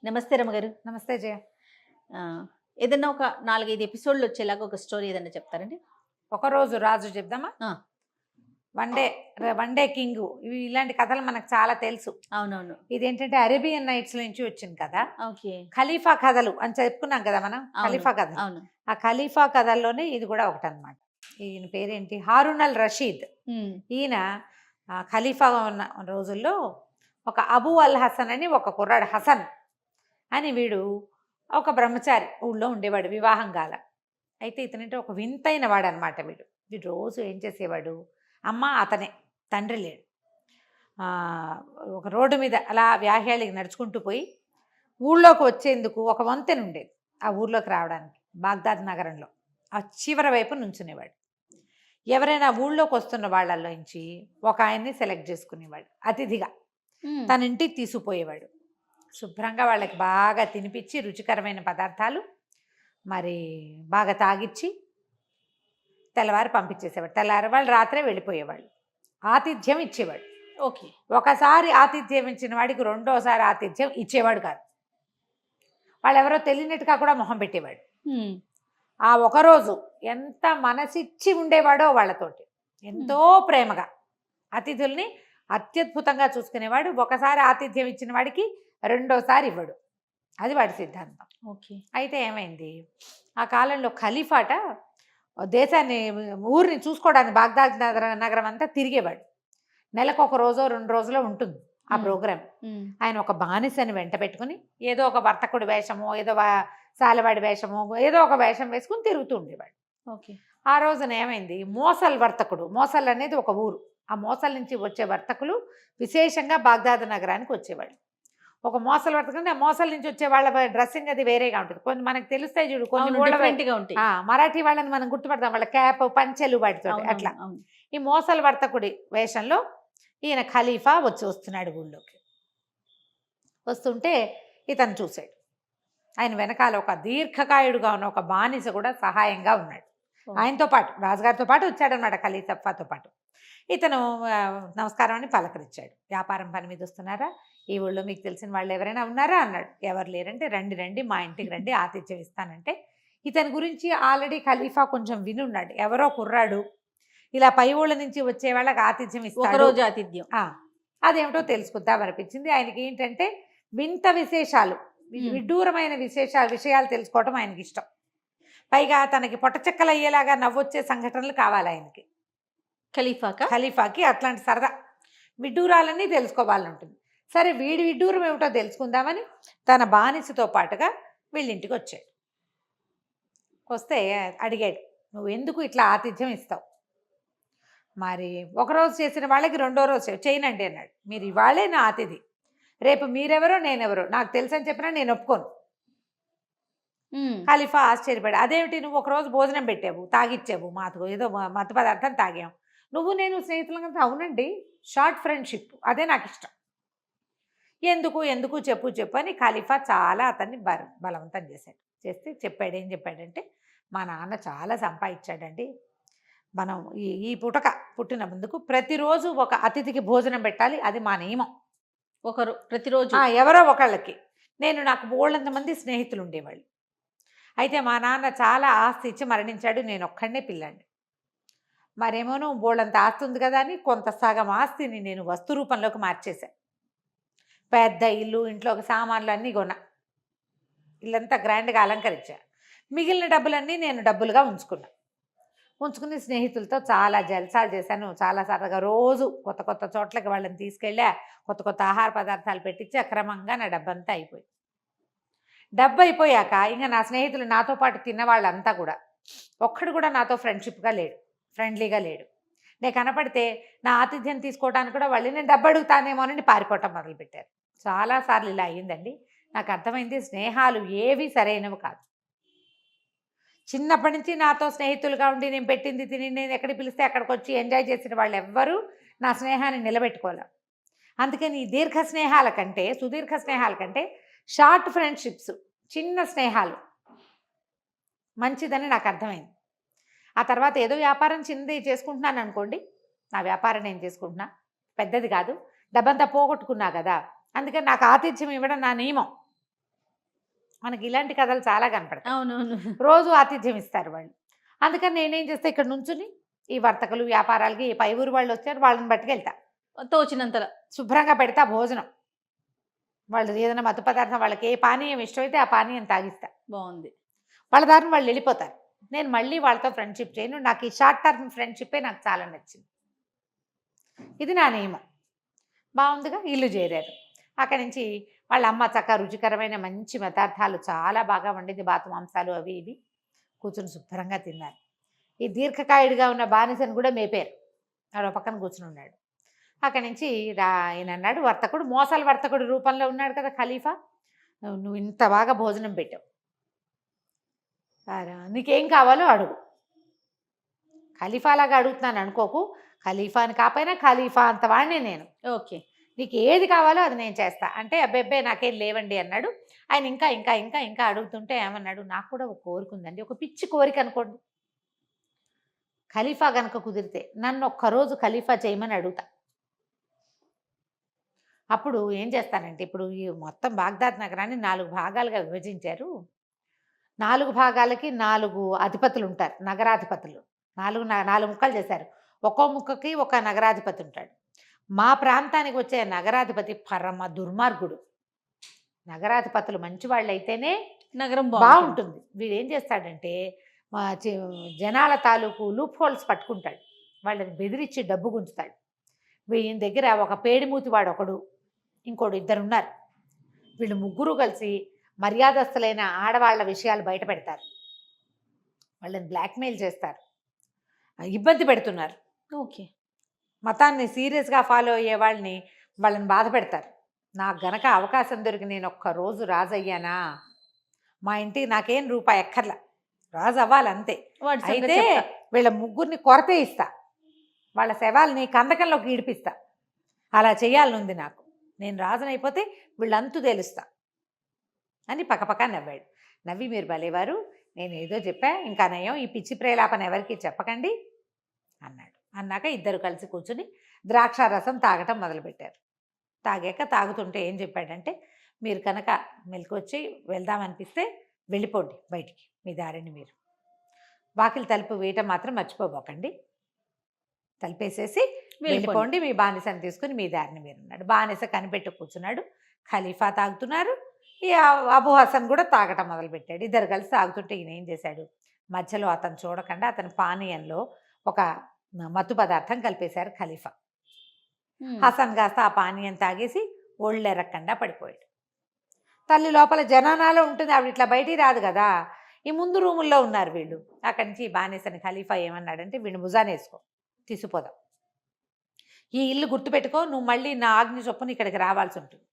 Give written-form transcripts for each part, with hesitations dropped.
నమస్తే రమగారు. నమస్తే జయ. ఏదన్నా ఒక 4, 5 ఎపిసోడ్‌లు వచ్చేలాగా ఒక స్టోరీ ఏదన్నా చెప్తారండి? ఒకరోజు రాజు చెప్దామా? ఆ! One day one day king ఇలాంటి కథలు మనకు చాలా తెలుసు. అవునవును. ఇదేంటంటే అరేబియన్ నైట్స్ నుంచి వచ్చింది కదా. ఓకే. ఖలీఫా కథలు అని చెప్పుకున్నాం కదా మనం. అవును. ఖలీఫా కథలు. అవును. ఆ ఖలీఫా కథల్లోనే ఇది కూడా ఒకటనమాట. ఈయన పేరేంటి, హారూన్ అల్ రషీద్. ఈయన ఖలీఫా ఉన్న రోజుల్లో ఒక అబూ అల్ హసన్ అని ఒక కుర్రాడు, హసన్ అని వీడు ఒక బ్రహ్మచారి ఊళ్ళో ఉండేవాడు, వివాహం కాల. అయితే ఇతనంటే ఒక వింతైన వాడు అనమాట. వీడు రోజు ఏం చేసేవాడు, అమ్మ అతనే, తండ్రి లేడు. ఒక రోడ్డు మీద అలా వ్యాహ్యాలకి నడుచుకుంటూ పోయి ఊళ్ళోకి వచ్చేందుకు ఒక వంతెన ఉండేది. ఆ ఊర్లోకి రావడానికి బాగ్దాద్ నగరంలో ఆ చివరి వైపు నుంచునేవాడు. ఎవరైనా ఊళ్ళోకి వస్తున్న వాళ్ళల్లోంచి ఒక ఆయన్ని సెలెక్ట్ చేసుకునేవాడు అతిథిగా. తన ఇంటికి తీసుకుపోయేవాడు. శుభ్రంగా వాళ్ళకి బాగా తినిపించి రుచికరమైన పదార్థాలు మరి బాగా తాగిచ్చి తెల్లవారు పంపించేసేవాడు. తెల్లవారు వాళ్ళు రాత్రే వెళ్ళిపోయేవాళ్ళు. ఆతిథ్యం ఇచ్చేవాడు. ఓకే. ఒకసారి ఆతిథ్యం ఇచ్చిన వాడికి రెండోసారి ఆతిథ్యం ఇచ్చేవాడు కాదు. వాళ్ళు ఎవరో తెలియనట్టుగా కూడా మొహం పెట్టేవాడు. ఆ ఒకరోజు ఎంత మనసిచ్చి ఉండేవాడో వాళ్ళతోటి, ఎంతో ప్రేమగా అతిథుల్ని అత్యద్భుతంగా చూసుకునేవాడు. ఒకసారి ఆతిథ్యం ఇచ్చిన వాడికి రెండోసారి ఇవ్వడు. అది వాడి సిద్ధాంతం. ఓకే. అయితే ఏమైంది, ఆ కాలంలో ఖలీఫాట దేశాన్ని, ఊరిని చూసుకోవడానికి బాగ్దాద్ నగరం అంతా తిరిగేవాడు. నెలకు ఒక రోజో 2 రోజులో ఉంటుంది ఆ ప్రోగ్రాం. ఆయన ఒక బానిసని వెంట పెట్టుకుని ఏదో ఒక వర్తకుడి వేషమో, ఏదో సాలవాడి వేషమో, ఏదో ఒక వేషం వేసుకుని తిరుగుతూ ఉండేవాడు. ఓకే. ఆ రోజున ఏమైంది, మోసల్ వర్తకుడు, మోసల్ అనేది ఒక ఊరు, ఆ మోసల్ నుంచి వచ్చే వర్తకులు విశేషంగా బాగ్దాద్ నగరానికి వచ్చేవాళ్ళు. ఒక మోసల్ వర్తకుడు, ఆ మోసల్ నుంచి వచ్చే వాళ్ళ డ్రెస్సింగ్ అది వేరేగా ఉంటుంది. కొన్ని మనకు తెలుస్తాయి చూడు, కొన్ని ఉంటాయి. మరాఠీ వాళ్ళని మనం గుర్తుపడతాం, వాళ్ళ క్యాప్ పంచెలు వాటితో అట్లా. ఈ మోసల్ వర్తకుడి వేషంలో ఈయన ఖలీఫా వస్తున్నాడు ఊళ్ళోకి. వస్తుంటే ఇతను చూశాడు. ఆయన వెనకాల ఒక దీర్ఘకాయుడుగా ఉన్న ఒక బానిస కూడా సహాయంగా ఉన్నాడు. ఆయనతో పాటు, రాజుగారితో పాటు వచ్చాడనమాట, ఖలీఫాతో పాటు. ఇతను నమస్కారం అని పలకరించాడు. వ్యాపారం పని మీద వస్తున్నారా, ఈ ఊళ్ళో మీకు తెలిసిన వాళ్ళు ఎవరైనా ఉన్నారా అన్నాడు. ఎవరు లేరంటే రండి మా ఇంటికి రండి, ఆతిథ్యం ఇస్తానంటే. ఇతని గురించి ఆల్రెడీ ఖలీఫా కొంచెం వినున్నాడు. ఎవరో కుర్రాడు ఇలా పై ఊళ్ళ నుంచి వచ్చే వాళ్ళకి ఆతిథ్యం ఇస్తాడు, ఒకరోజు ఆతిథ్యం. అదేమిటో తెలుసుకుందాం అనిపించింది. ఆయనకి ఏంటంటే వింత విశేషాలు, విడ్డూరమైన విషయాలు తెలుసుకోవటం ఆయనకి ఇష్టం. పైగా తనకి పొట్టచెక్కలు అయ్యేలాగా నవ్వొచ్చే సంఘటనలు కావాలి ఆయనకి. ఖలీఫాకి అట్లాంటి సరదా విడ్డూరాలన్నీ తెలుసుకోవాలని ఉంటుంది. సరే, వీడి విడ్డూరం ఏమిటో తెలుసుకుందామని తన బానిసతో పాటుగా వీళ్ళింటికి వచ్చాడు. వస్తే అడిగాడు, నువ్వు ఎందుకు ఇట్లా ఆతిథ్యం ఇస్తావు? మరి ఒకరోజు చేసిన వాళ్ళకి రెండో రోజు చేయనండి అన్నాడు. మీరు ఇవాళే నా అతిథి, రేపు మీరెవరో నేనెవరో నాకు తెలుసని చెప్పినా నేను ఒప్పుకోను. ఖలీఫా ఆశ్చర్యపడి, అదేమిటి నువ్వు ఒకరోజు భోజనం పెట్టావు, తాగిచ్చావు, మాకు ఏదో మత్తు పదార్థం తాగాం, నువ్వు నేను స్నేహితులుగా? అవునండి, షార్ట్ ఫ్రెండ్షిప్, అదే నాకు ఇష్టం. ఎందుకు చెప్పు అని ఖలీఫా చాలా అతన్ని బలవంతం చేశాడు. చేస్తే ఏం చెప్పాడంటే, మా నాన్న చాలా సంపాదించాడండి, మనం ఈ పుట్టిన ముందుకు ప్రతిరోజు ఒక అతిథికి భోజనం పెట్టాలి, అది మా నియమం. ప్రతిరోజు ఎవరో ఒకళ్ళకి. నాకు బోళ్ళంతమంది స్నేహితులు ఉండేవాళ్ళు. అయితే మా నాన్న చాలా ఆస్తి ఇచ్చి మరణించాడు, నేను ఒక్కడే పిల్లాడిని. మరేమోను బోళ్ళంత ఆస్తి ఉంది కదా అని కొంత సగం ఆస్తిని నేను వస్తు రూపంలోకి మార్చేశాను. పెద్ద ఇల్లు, ఇంట్లోకి సామాన్లు అన్నీ కొన్నా, ఇల్లంతా గ్రాండ్గా అలంకరించా. మిగిలిన డబ్బులన్నీ నేను డబ్బులుగా ఉంచుకుని స్నేహితులతో చాలా జల్సాలు చేశాను. చాలా సరదాగా రోజు కొత్త చోట్లకి వాళ్ళని తీసుకెళ్ళా, కొత్త ఆహార పదార్థాలు పెట్టించి అక్రమంగా నా డబ్బంతా అయిపోయింది. డబ్బు అయిపోయాక ఇంకా నా స్నేహితులు, నాతో పాటు తిన్న వాళ్ళంతా కూడా ఒక్కడు కూడా నాతో ఫ్రెండ్లీగా లేడు. నేను కనపడితే నా ఆతిథ్యం తీసుకోవడానికి కూడా వాళ్ళు నేను డబ్బు అడుగుతానేమోనని పారిపోవటం మొదలుపెట్టారు. చాలాసార్లు ఇలా అయ్యిందండి. నాకు అర్థమైంది, స్నేహాలు ఏవి సరైనవి కాదు. చిన్నప్పటి నుంచి నాతో స్నేహితులుగా ఉండి నేను పెట్టింది తిని, నేను ఎక్కడికి పిలిస్తే అక్కడికి వచ్చి ఎంజాయ్ చేసిన వాళ్ళు ఎవ్వరూ నా స్నేహాన్ని నిలబెట్టుకోలే. అందుకని ఈ సుదీర్ఘ స్నేహాల కంటే షార్ట్ ఫ్రెండ్షిప్స్, చిన్న స్నేహాలు మంచిదని నాకు అర్థమైంది. ఆ తర్వాత ఏదో వ్యాపారం చిన్నది చేసుకుంటున్నాను అనుకోండి, నా వ్యాపారం నేను చేసుకుంటున్నా, పెద్దది కాదు, డబ్బంతా పోగొట్టుకున్నా కదా, అందుకని నాకు ఆతిథ్యం ఇవ్వడం నా నియమం. మనకి ఇలాంటి కథలు చాలా కనపడతాయి. అవునవును. రోజు ఆతిథ్యం ఇస్తారు వాళ్ళు. అందుకని నేనేం చేస్తా, ఇక్కడ నుంచుని ఈ వర్తకులు, వ్యాపారాలకి ఈ పై ఊరు వాళ్ళు వచ్చారు, వాళ్ళని పట్టుకెళ్తా. తోచినంతలో. శుభ్రంగా పెడతా భోజనం. వాళ్ళు ఏదైనా మత్తు పదార్థం, వాళ్ళకి ఏ పానీయం ఇష్టమైతే ఆ పానీయం తాగిస్తా. బావుంది. వాళ్ళ దారిన వాళ్ళు వెళ్ళిపోతారు. నేను మళ్ళీ వాళ్ళతో ఫ్రెండ్షిప్ చేయను. నాకు ఈ షార్ట్ టర్మ్ ఫ్రెండ్షిప్పే నాకు చాలా నచ్చింది. ఇది నా నియమం. బాగుందిగా, ఇల్లు చేరారు. అక్కడి నుంచి వాళ్ళ అమ్మ చక్కగా రుచికరమైన మంచి పదార్థాలు చాలా బాగా వండింది, బాతు మాంసాలు అవి ఇవి. కూర్చుని శుభ్రంగా తిన్నారు. ఈ దీర్ఘకాయుడిగా ఉన్న బానిసను కూడా మేపారు. వాడు పక్కన కూర్చుని ఉన్నాడు. అక్కడి నుంచి ఆయన అన్నాడు, వర్తకుడు, మోసాల వర్తకుడు రూపంలో ఉన్నాడు కదా ఖలీఫా, నువ్వు ఇంత బాగా భోజనం పెట్టావు, నీకేం కావాలో అడుగు. ఖలీఫాలాగా అడుగుతున్నాను అనుకోకు, ఖలీఫాని కాకపోయినా ఖలీఫా అంత వాడినే నేను. ఓకే. నీకు ఏది కావాలో అది నేను చేస్తా అంటే, అబ్బెబ్బే నాకేం లేవండి అన్నాడు. ఆయన ఇంకా ఇంకా ఇంకా ఇంకా అడుగుతుంటే ఏమన్నాడు, నాకు కూడా ఒక కోరిక ఉందండి, ఒక పిచ్చి కోరిక అనుకోండి. ఖలీఫా కనుక కుదిరితే నన్ను ఒక్కరోజు ఖలీఫా చేయమని అడుగుతా. అప్పుడు ఏం చేస్తానంటే, ఇప్పుడు ఈ మొత్తం బాగ్దాద్ నగరాన్ని 4 భాగాలుగా విభజించారు. 4 భాగాలకి 4 అధిపతులు ఉంటారు, నగరాధిపతులు. 4 ముక్కలు చేశారు. ఒక్కో ముక్కకి ఒక నగరాధిపతి ఉంటాడు. మా ప్రాంతానికి వచ్చే నగరాధిపతి పరమ దుర్మార్గుడు. నగరాధిపతులు మంచివాళ్ళు అయితేనే నగరం బాగుంటుంది. వీడు ఏం చేస్తాడంటే, జనాల తాలూకు లూప్ హోల్స్ పట్టుకుంటాడు, వాళ్ళని బెదిరించి డబ్బు గుంచుతాడు. వీళ్ళ దగ్గర ఒక పేడిమూతి వాడు ఒకడు, ఇంకోడు, 2 ఉన్నారు. వీళ్ళు ముగ్గురు కలిసి మర్యాదస్తులైన ఆడవాళ్ళ విషయాలు బయట పెడతారు, వాళ్ళని బ్లాక్మెయిల్ చేస్తారు, ఇబ్బంది పెడుతున్నారు. ఓకే. మతాన్ని సీరియస్గా ఫాలో అయ్యే వాళ్ళని బాధ పెడతారు. నాకు గనక అవకాశం దొరికి నేను ఒక్కరోజు రాజు అయ్యానా, మా ఇంటికి నాకేం రూపాయి ఎక్కర్లా, రాజు అవ్వాలి అంతే. అయితే వీళ్ళ ముగ్గురిని కొరతే ఇస్తా, వాళ్ళ శవాల్ని కందకంలోకి ఈడిపిస్తా, అలా చేయాలనుంది నాకు. నేను రాజునైపోతే వీళ్ళంతు తెలుస్తా అని పక్కపక్క నవ్వాడు. నవ్వి, మీరు భలేవారు, నేను ఏదో చెప్పా, ఇంకా నయం, ఈ పిచ్చి ప్రేలాపన ఎవరికి చెప్పకండి అన్నాడు. అన్నాక ఇద్దరు కలిసి కూర్చుని ద్రాక్షారసం తాగటం మొదలుపెట్టారు. తాగుతుంటే ఏం చెప్పాడంటే, మీరు కనుక మెలకొచ్చి వెళ్దామనిపిస్తే వెళ్ళిపోండి బయటికి, మీ దారిని మీరు. వాకిలి తలుపు వేయటం మాత్రం మర్చిపోబోకండి, తలుపేసేసి వెళ్ళిపోండి, మీ బానిసని తీసుకుని మీ దారిని మీరు అన్నాడు. బానిస కనిపెట్టు కూర్చున్నాడు. ఖలీఫా తాగుతున్నారు, ఈ అబూ హసన్ కూడా తాగటం మొదలుపెట్టాడు. ఇద్దరు కలిసి తాగుతుంటే ఈయన ఏం చేశాడు, మధ్యలో అతను చూడకుండా అతని పానీయంలో ఒక మత్తు పదార్థం కలిపేశారు ఖలీఫా. హసన్ కాస్త ఆ పానీయం తాగేసి ఒళ్ళెరక్కుండా పడిపోయాడు. తల్లి లోపల జనానాలో ఉంటుంది, ఆవిడ ఇట్లా బయటికి రాదు కదా, ఈ ముందు రూముల్లో ఉన్నారు వీళ్ళు. అక్కడి నుంచి బానిసని ఖలీఫా ఏమన్నాడంటే, వీడిని భుజాన వేసుకో, తీసుకుపోదాం, ఈ ఇల్లు గుర్తుపెట్టుకో, నువ్వు మళ్ళీ నా ఆజ్ఞ చొప్పున ఇక్కడికి రావాల్సి ఉంటుంది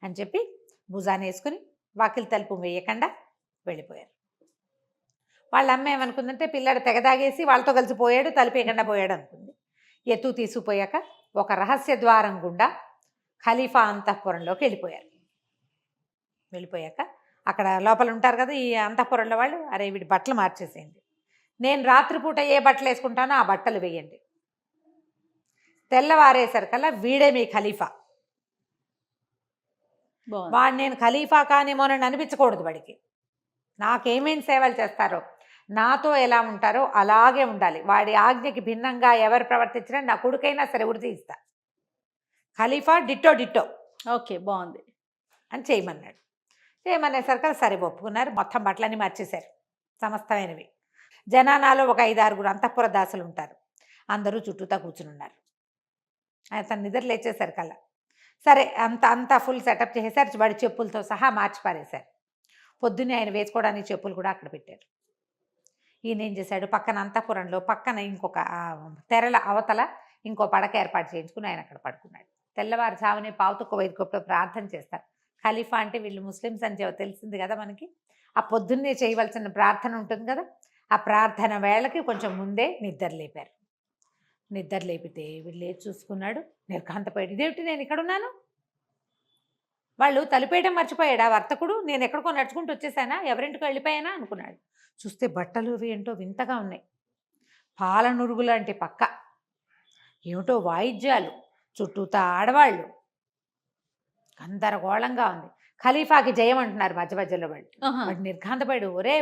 అని చెప్పి భుజాన వేసుకుని వాకిలి తలుపు వేయకుండా వెళ్ళిపోయారు. వాళ్ళ అమ్మ ఏమనుకుందంటే, పిల్లాడు తెగదాగేసి వాళ్ళతో కలిసి పోయాడు, తలుపేయకుండా పోయాడు అనుకుంది. ఎత్తు తీసుకుపోయాక ఒక రహస్య ద్వారం గుండా ఖలీఫా అంతఃపురంలోకి వెళ్ళిపోయాక అక్కడ లోపల ఉంటారు కదా ఈ అంతఃపురంలో వాళ్ళు, అరే వీడి బట్టలు మార్చేసేయండి, నేను రాత్రిపూట ఏ బట్టలు వేసుకుంటానో ఆ బట్టలు వేయండి, తెల్లవారేసరికల్లా వీడే మీ ఖలీఫా, వాడు నేను ఖలీఫా కానేమోనని అనిపించకూడదు, వాడికి నాకేమేమి సేవలు చేస్తారో, నాతో ఎలా ఉంటారో అలాగే ఉండాలి, వాడి ఆజ్ఞకి భిన్నంగా ఎవరు ప్రవర్తించినా నా కొడుకైనా సరే ఉరి తీస్తా, ఖలీఫా డిట్టో. ఓకే, బాగుంది అని చేయమన్నాడు. చేయమనేసరికి సరే ఒప్పుకున్నారు. మొత్తం బట్టలన్నీ మార్చేశారు, సమస్తమైనవి. జనానాలో ఒక 5-6 అంతఃపుర దాసులు ఉంటారు, అందరూ చుట్టూతా కూర్చుని ఉన్నారు. అతను నిద్ర లేచేసరికల్లా సరే అంతా ఫుల్ సెటప్ చేసేసారు, వాడి చెప్పులతో సహా మార్చి పారేశారు. పొద్దున్నే ఆయన వేసుకోవడానికి చెప్పులు కూడా అక్కడ పెట్టారు. ఈయన ఏం చేశాడు, పక్కన అంతఃపురంలో పక్కన ఇంకొక తెరల అవతల ఇంకో పడక ఏర్పాటు చేయించుకుని ఆయన అక్కడ పడుకున్నాడు. తెల్లవారుజామునే పావుతుక్క వైదుకప్పుడు ప్రార్థన చేస్తారు. ఖలీఫా అంటే వీళ్ళు ముస్లిమ్స్ అని తెలిసింది కదా మనకి, ఆ పొద్దున్నే చేయవలసిన ప్రార్థన ఉంటుంది కదా, ఆ ప్రార్థన వేళకి కొంచెం ముందే నిద్ర లేపారు. నిద్ర లేపితే వీళ్ళు లేచి చూసుకున్నాడు, నిర్ఘాంతపోయాడు, ఇదేమిటి నేను ఇక్కడున్నాను, వాళ్ళు తలుపేయడం మర్చిపోయాడు ఆ వర్తకుడు, నేను ఎక్కడికో నడుచుకుంటూ వచ్చేసానా, ఎవరింటికో వెళ్ళిపోయానా అనుకున్నాడు. చూస్తే బట్టలు ఏంటో వింతగా ఉన్నాయి, పాల నురుగు లాంటి పక్క, ఏమిటో వాయిద్యాలు, చుట్టూతా ఆడవాళ్ళు, గందరగోళంగా ఉంది. ఖలీఫాకి జయం అంటున్నారు మధ్య మధ్యలో వాళ్ళు. ఆహా. వాడు నిర్ఘాంతపడు, ఒరే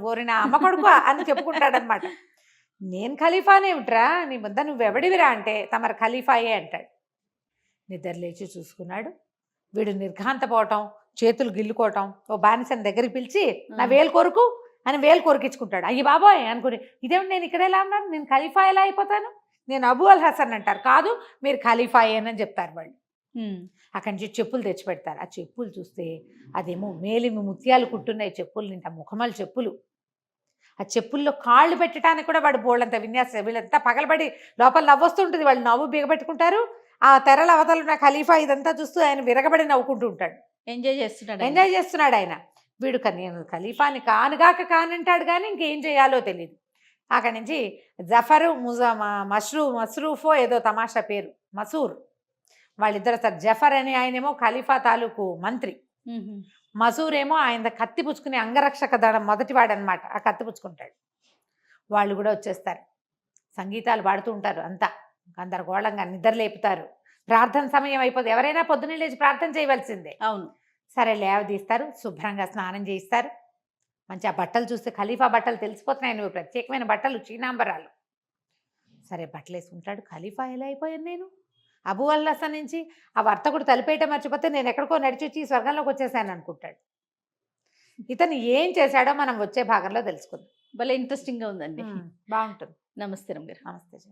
ఓరిన అమ్మ కొడుకు అని చెప్పుకుంటాడనమాట. నేను ఖలీఫానేమిట్రా, నీ ముద్ద నువ్వెవడివిరా అంటే తమరు ఖలీఫాయే అంటాడు. నిద్ర లేచి చూసుకున్నాడు. వీడు నిర్ఘాంతపోవటం, చేతులు గిల్లుకోవటం, ఓ బానిసని దగ్గరికి పిలిచి నా వేలు కొరుకు అని వేలు కొరికించుకుంటాడు. అయ్యి బాబోయ్ అనుకుని, ఇదేమిటి నేను ఇక్కడ ఎలా ఉన్నాను, నేను ఖలీఫా ఎలా అయిపోతాను, నేను అబూ అల్ హసన్ అంటారు. కాదు మీరు ఖలీఫాయేనని చెప్తారు వాళ్ళు. అక్కడి నుంచి చెప్పులు తెచ్చిపెడతారు. ఆ చెప్పులు చూస్తే అదేమో మేలిమి ముత్యాలు కుట్టున్నాయి చెప్పులు నింట, ముఖమల్ చెప్పులు. ఆ చెప్పుల్లో కాళ్ళు పెట్టడానికి కూడా వాడు బోళ్ళంత విన్యాసం. వీళ్ళంతా పగలబడి లోపల నవ్వొస్తుంటుంది, వాళ్ళు నవ్వు బిగబెట్టుకుంటారు. ఆ తెరల అవతలు ఉన్న ఖలీఫా ఇదంతా చూస్తూ ఆయన విరగబడి నవ్వుకుంటూ ఉంటాడు. ఎంజాయ్ చేస్తున్నాడు ఆయన. ఎంజాయ్ చేస్తున్నాడు ఆయన. వీడు నేను ఖలీఫాని కానుగాక కానంటాడు కానీ ఇంకేం చేయాలో తెలియదు. అక్కడి నుంచి జఫరు మస్రూఫో ఏదో తమాషా పేరు, మసూర్, వాళ్ళిద్దరు సార్. జఫర్ అని ఆయనేమో ఖలీఫా తాలూకు మంత్రి, మసూర్ ఏమో ఆయన కత్తి పుచ్చుకునే అంగరక్షక దళం మొదటివాడు అనమాట. ఆ కత్తి పుచ్చుకుంటాడు. వాళ్ళు కూడా వచ్చేస్తారు, సంగీతాలు పాడుతూ ఉంటారు. అంతా గందరగోళంగా నిద్ర లేపుతారు. ప్రార్థన సమయం అయిపోతుంది. ఎవరైనా పొద్దున్నే లేచి ప్రార్థన చేయవలసిందే. అవును. సరే లేవదీస్తారు, శుభ్రంగా స్నానం చేయిస్తారు. మంచి ఆ బట్టలు చూస్తే ఖలీఫా బట్టలు తెలిసిపోతున్నాయి, నువ్వు ప్రత్యేకమైన బట్టలు, చీనాంబరాలు. సరే బట్టలు వేసుకుంటాడు. ఖలీఫా ఎలా అయిపోయాను నేను, అబూ అల్ హసన్ నుంచి ఆ వర్తకుడు తలిపేయటం మర్చిపోతే నేను ఎక్కడికో నడిచి వచ్చి ఈ స్వర్గంలోకి వచ్చేసాను అనుకుంటాడు. ఇతను ఏం చేశాడో మనం వచ్చే భాగంలో తెలుసుకుందాం. భలే ఇంట్రెస్టింగ్ గా ఉందండి. బాగుంటుంది. నమస్తే రమ్య గారు. నమస్తే.